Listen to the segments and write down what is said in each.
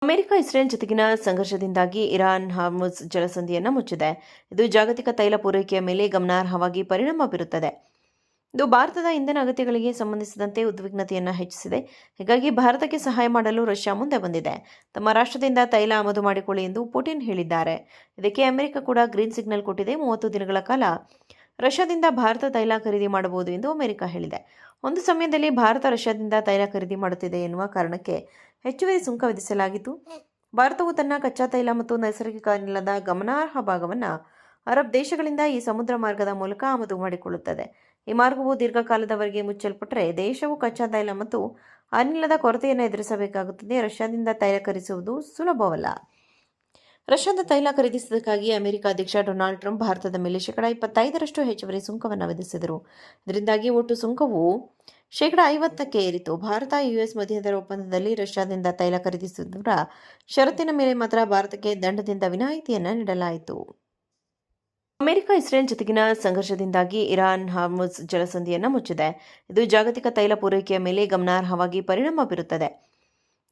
America Israel ಜೊತೆಗಿನ ಸಂಘರ್ಷದಿಂದಾಗಿ Iran Hormuz ಜಲಸಂಧಿಯನ್ನು ಮುಚ್ಚಿದೆ. ಇದು ಜಾಗತಿಕ ತೈಲ ಪೂರೈಕೆಯ ಮೇಲೆ ಗಮನಾರ್ಹವಾಗಿ ಪರಿಣಾಮ ಬೀರುತ್ತದೆ. ಇದು ಭಾರತದ ಇಂಧನ ಅಗತ್ಯಗಳಿಗೆ ಸಂಬಂಧಿಸಿದಂತೆ ಉದ್ವಿಗ್ನತೆಯನ್ನು ಹೆಚ್ಚಿಸಿದೆ. ಹೀಗಾಗಿ ಭಾರತಕ್ಕೆ ಸಹಾಯ ಮಾಡಲು ರಷ್ಯಾ ಮುಂದೆ ಬಂದಿದೆ. ತಮ್ಮ ರಾಷ್ಟ್ರದಿಂದ ತೈಲ ಆಮದು ಮಾಡಿಕೊಳ್ಳಿ ಎಂದು ಪುಟಿನ್ ಹೇಳಿದ್ದಾರೆ. ಇದಕ್ಕೆ ಅಮೆರಿಕ ಕೂಡ ಗ್ರೀನ್ ಸಿಗ್ನಲ್ ಕೊಟ್ಟಿದೆ. 30 ದಿನಗಳ ಕಾಲ ರಷ್ಯಾದಿಂದ ಭಾರತ ತೈಲ ಖರೀದಿ ಮಾಡಬಹುದು ಎಂದು ಅಮೆರಿಕ ಹೇಳಿದೆ. ಒಂದು ಸಮಯದಲ್ಲಿ ಭಾರತ ರಷ್ಯಾದಿಂದ ತೈಲ ಖರೀದಿ ಮಾಡುತ್ತಿದೆ ಎನ್ನುವ ಕಾರಣಕ್ಕೆ ಹೆಚ್ಚುವರಿ ಸುಂಕ ವಿಧಿಸಲಾಗಿತ್ತು. ಭಾರತವು ತನ್ನ ಕಚ್ಚಾ ತೈಲ ಮತ್ತು ನೈಸರ್ಗಿಕ ಅನಿಲದ ಗಮನಾರ್ಹ ಭಾಗವನ್ನು ಅರಬ್ ದೇಶಗಳಿಂದ ಈ ಸಮುದ್ರ ಮಾರ್ಗದ ಮೂಲಕ ಆಮದು ಮಾಡಿಕೊಳ್ಳುತ್ತದೆ. ಈ ಮಾರ್ಗವು ದೀರ್ಘಕಾಲದವರೆಗೆ ಮುಚ್ಚಲ್ಪಟ್ಟರೆ ದೇಶವು ಕಚ್ಚಾ ತೈಲ ಮತ್ತು ಅನಿಲದ ಕೊರತೆಯನ್ನು ಎದುರಿಸಬೇಕಾಗುತ್ತದೆ. ರಷ್ಯಾದಿಂದ ತೈಲ ಖರೀದಿಸುವುದು ಸುಲಭವಲ್ಲ. ರಷ್ಯಾದ ತೈಲ ಖರೀದಿಸುವುದಕ್ಕಾಗಿ ಅಮೆರಿಕ ಅಧ್ಯಕ್ಷ ಡೊನಾಲ್ಡ್ ಟ್ರಂಪ್ ಭಾರತದ ಮೇಲೆ 25% ಹೆಚ್ಚುವರಿ ಸುಂಕವನ್ನು ವಿಧಿಸಿದರು. ಇದರಿಂದಾಗಿ ಒಟ್ಟು ಸುಂಕವು 50% ಏರಿತು. ಭಾರತ ಯುಎಸ್ ಮಧ್ಯಂತರ ಒಪ್ಪಂದದಲ್ಲಿ ರಷ್ಯಾದಿಂದ ತೈಲ ಖರೀದಿಸುವುದರ ಷರತ್ತಿನ ಮೇಲೆ ಮಾತ್ರ ಭಾರತಕ್ಕೆ ದಂಡದಿಂದ ವಿನಾಯಿತಿಯನ್ನು ನೀಡಲಾಯಿತು. ಅಮೆರಿಕ ಇಸ್ರೇಲ್ ಜೊತೆಗಿನ ಸಂಘರ್ಷದಿಂದಾಗಿ ಇರಾನ್ ಹಾರ್ಮುಜ್ ಜಲಸಂಧಿಯನ್ನು ಮುಚ್ಚಿದೆ. ಇದು ಜಾಗತಿಕ ತೈಲ ಪೂರೈಕೆಯ ಮೇಲೆ ಗಮನಾರ್ಹವಾಗಿ ಪರಿಣಾಮ ಬೀರುತ್ತದೆ.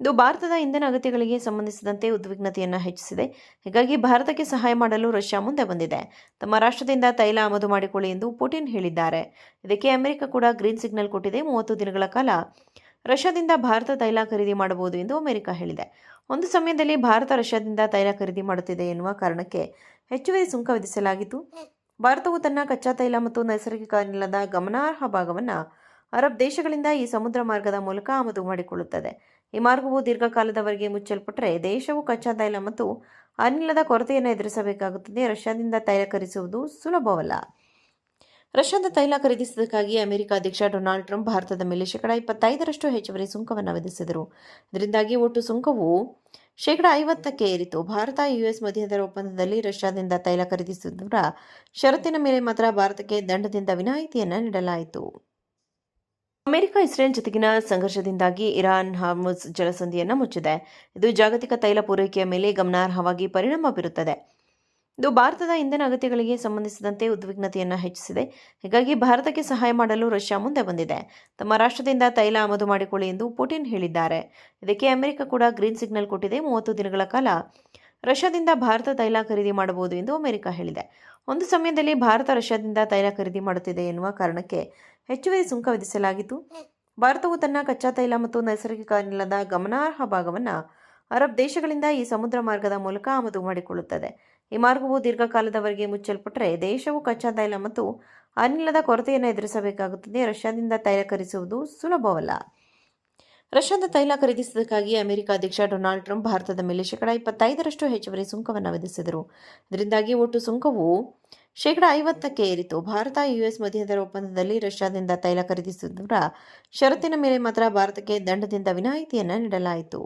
ಇದು ಭಾರತದ ಇಂಧನ ಅಗತ್ಯಗಳಿಗೆ ಸಂಬಂಧಿಸಿದಂತೆ ಉದ್ವಿಗ್ನತೆಯನ್ನು ಹೆಚ್ಚಿಸಿದೆ. ಹೀಗಾಗಿ ಭಾರತಕ್ಕೆ ಸಹಾಯ ಮಾಡಲು ರಷ್ಯಾ ಮುಂದೆ ಬಂದಿದೆ. ತಮ್ಮ ರಾಷ್ಟ್ರದಿಂದ ತೈಲ ಆಮದು ಮಾಡಿಕೊಳ್ಳಿ ಎಂದು ಪುಟಿನ್ ಹೇಳಿದ್ದಾರೆ. ಇದಕ್ಕೆ ಅಮೆರಿಕ ಕೂಡ ಗ್ರೀನ್ ಸಿಗ್ನಲ್ ಕೊಟ್ಟಿದೆ. 30 ದಿನಗಳ ಕಾಲ ರಷ್ಯಾದಿಂದ ಭಾರತ ತೈಲ ಖರೀದಿ ಮಾಡಬಹುದು ಎಂದು ಅಮೆರಿಕ ಹೇಳಿದೆ. ಒಂದು ಸಮಯದಲ್ಲಿ ಭಾರತ ರಷ್ಯಾದಿಂದ ತೈಲ ಖರೀದಿ ಮಾಡುತ್ತಿದೆ ಎನ್ನುವ ಕಾರಣಕ್ಕೆ ಹೆಚ್ಚುವರಿ ಸುಂಕ ವಿಧಿಸಲಾಗಿತ್ತು. ಭಾರತವು ತನ್ನ ಕಚ್ಚಾ ತೈಲ ಮತ್ತು ನೈಸರ್ಗಿಕ ಅನಿಲದ ಗಮನಾರ್ಹ ಭಾಗವನ್ನು ಅರಬ್ ದೇಶಗಳಿಂದ ಈ ಸಮುದ್ರ ಮಾರ್ಗದ ಮೂಲಕ ಆಮದು ಮಾಡಿಕೊಳ್ಳುತ್ತದೆ. ಈ ಮಾರ್ಗವು ದೀರ್ಘಕಾಲದವರೆಗೆ ಮುಚ್ಚಲ್ಪಟ್ಟರೆ ದೇಶವು ಕಚ್ಚಾ ತೈಲ ಮತ್ತು ಅನಿಲದ ಕೊರತೆಯನ್ನು ಎದುರಿಸಬೇಕಾಗುತ್ತದೆ. ರಷ್ಯಾದಿಂದ ತೈಲ ಖರೀದಿಸುವುದು ಸುಲಭವಲ್ಲ. ರಷ್ಯಾದ ತೈಲ ಖರೀದಿಸುವುದಕ್ಕಾಗಿ ಅಮೆರಿಕ ಅಧ್ಯಕ್ಷ ಡೊನಾಲ್ಡ್ ಟ್ರಂಪ್ ಭಾರತದ ಮೇಲೆ 25% ಹೆಚ್ಚುವರಿ ಸುಂಕವನ್ನು ವಿಧಿಸಿದರು. ಇದರಿಂದಾಗಿ ಒಟ್ಟು ಸುಂಕವು 50% ಏರಿತು. ಭಾರತ ಯುಎಸ್ ಮಧ್ಯಂತರ ಒಪ್ಪಂದದಲ್ಲಿ ರಷ್ಯಾದಿಂದ ತೈಲ ಖರೀದಿಸುವುದರ ಷರತ್ತಿನ ಮೇಲೆ ಮಾತ್ರ ಭಾರತಕ್ಕೆ ದಂಡದಿಂದ ವಿನಾಯಿತಿಯನ್ನು ನೀಡಲಾಯಿತು. ಅಮೆರಿಕ ಇಸ್ರೇಲ್ ಜೊತೆಗಿನ ಸಂಘರ್ಷದಿಂದಾಗಿ ಇರಾನ್ ಹಾರ್ಮುಜ್ ಜಲಸಂಧಿಯನ್ನು ಮುಚ್ಚಿದೆ. ಇದು ಜಾಗತಿಕ ತೈಲ ಪೂರೈಕೆಯ ಮೇಲೆ ಗಮನಾರ್ಹವಾಗಿ ಪರಿಣಾಮ ಬೀರುತ್ತದೆ. ಇದು ಭಾರತದ ಇಂಧನ ಅಗತ್ಯಗಳಿಗೆ ಸಂಬಂಧಿಸಿದಂತೆ ಉದ್ವಿಗ್ನತೆಯನ್ನು ಹೆಚ್ಚಿಸಿದೆ. ಹೀಗಾಗಿ ಭಾರತಕ್ಕೆ ಸಹಾಯ ಮಾಡಲು ರಷ್ಯಾ ಮುಂದೆ ಬಂದಿದೆ. ತಮ್ಮ ರಾಷ್ಟ್ರದಿಂದ ತೈಲ ಆಮದು ಮಾಡಿಕೊಳ್ಳಿ ಎಂದು ಪುಟಿನ್ ಹೇಳಿದ್ದಾರೆ. ಇದಕ್ಕೆ ಅಮೆರಿಕ ಕೂಡ ಗ್ರೀನ್ ಸಿಗ್ನಲ್ ಕೊಟ್ಟಿದೆ. 30 ದಿನಗಳ ಕಾಲ ರಷ್ಯಾದಿಂದ ಭಾರತ ತೈಲ ಖರೀದಿ ಮಾಡಬಹುದು ಎಂದು ಅಮೆರಿಕ ಹೇಳಿದೆ. ಒಂದು ಸಮಯದಲ್ಲಿ ಭಾರತ ರಷ್ಯಾದಿಂದ ತೈಲ ಖರೀದಿ ಮಾಡುತ್ತಿದೆ ಎನ್ನುವ ಕಾರಣಕ್ಕೆ ಹೆಚ್ಚುವರಿ ಸುಂಕ ವಿಧಿಸಲಾಗಿತ್ತು. ಭಾರತವು ತನ್ನ ಕಚ್ಚಾ ತೈಲ ಮತ್ತು ನೈಸರ್ಗಿಕ ಅನಿಲದ ಗಮನಾರ್ಹ ಭಾಗವನ್ನು ಅರಬ್ ದೇಶಗಳಿಂದ ಈ ಸಮುದ್ರ ಮಾರ್ಗದ ಮೂಲಕ ಆಮದು ಮಾಡಿಕೊಳ್ಳುತ್ತದೆ. ಈ ಮಾರ್ಗವು ದೀರ್ಘಕಾಲದವರೆಗೆ ಮುಚ್ಚಲ್ಪಟ್ಟರೆ ದೇಶವು ಕಚ್ಚಾ ತೈಲ ಮತ್ತು ಅನಿಲದ ಕೊರತೆಯನ್ನು ಎದುರಿಸಬೇಕಾಗುತ್ತದೆ. ರಷ್ಯಾದಿಂದ ತೈಲ ಖರೀದಿಸುವುದು ಸುಲಭವಲ್ಲ. ರಷ್ಯಾದ ತೈಲ ಖರೀದಿಸುವುದಕ್ಕಾಗಿ ಅಮೆರಿಕ ಅಧ್ಯಕ್ಷ ಡೊನಾಲ್ಡ್ ಟ್ರಂಪ್ ಭಾರತದ ಮೇಲೆ 25% ಹೆಚ್ಚುವರಿ ಸುಂಕವನ್ನು ವಿಧಿಸಿದರು. ಇದರಿಂದಾಗಿ ಒಟ್ಟು ಸುಂಕವು 50% ಏರಿತು. ಭಾರತ ಯುಎಸ್ ಮಧ್ಯಂತರ ಒಪ್ಪಂದದಲ್ಲಿ ರಷ್ಯಾದಿಂದ ತೈಲ ಖರೀದಿಸುವುದರ ಷರತ್ತಿನ ಮೇಲೆ ಮಾತ್ರ ಭಾರತಕ್ಕೆ ದಂಡದಿಂದ ವಿನಾಯಿತಿಯನ್ನು ನೀಡಲಾಯಿತು.